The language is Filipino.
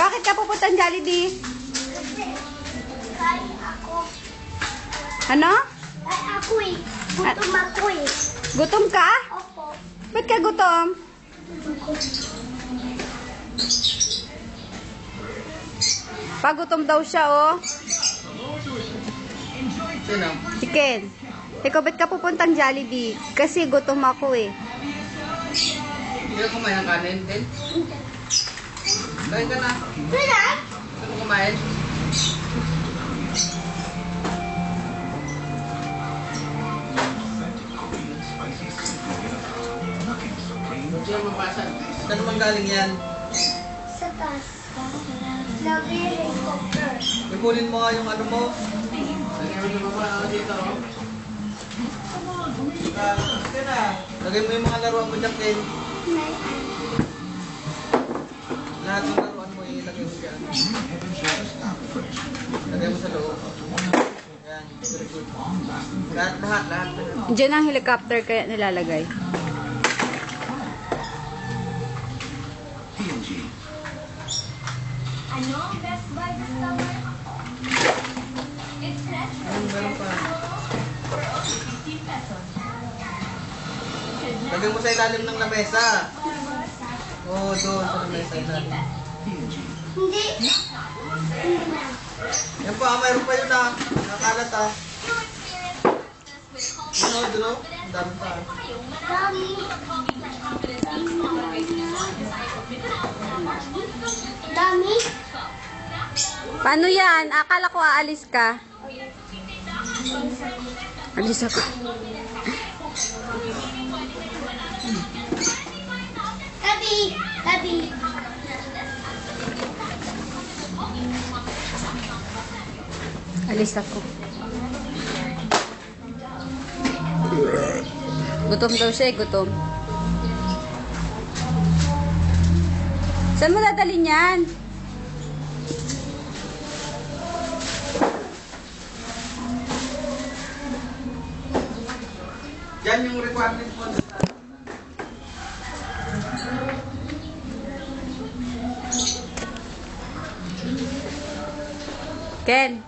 Bakit ka pupuntang Jollibee? Kasi, kain ako. Ano? Kain ako eh. Gutom ako eh. Gutom ka? Opo. Ba't ka gutom? Pagutom daw siya, oh. Sino? Si Ken. Ikaw, ba't ka pupuntang Jollibee? Kasi gutom ako, eh. Hindi ka kumain ng kanin, din? Kain ka na. Wala? Gusto mo kumain? Hindi mo mapasa. Saan naman galing yan? Sa taas. Nag-helicopter. Ipunin mo nga yung ano mo. Lagyan mo yung mga dito. Sige na. Lagay mo yung mga laruan mo dyan, Ken. Lahat ng laruan mo ilagay mo dyan. Lagay mo sa loob. Yan. Very good. Lahat. Diyan ang helicopter kaya nilalagay. Ano? Best Buy this summer? It's fresh Meron pa. for only 15 pesos. Lagay mo sa ilalim ng lamesa. Oo, doon sa lamesa ilalim. Hindi. Yan pa, mayroon pa yun ah. Nakalat ah. Doon. Ang dami pa. Dami. Dami. Paano yan? Akala ko aalis ka. Alis ako. Tabi. Tabi. Alis ako. Gutom daw siya, gutom. Saan mo dadalhin yan? Yan yung requirement mo. Ken,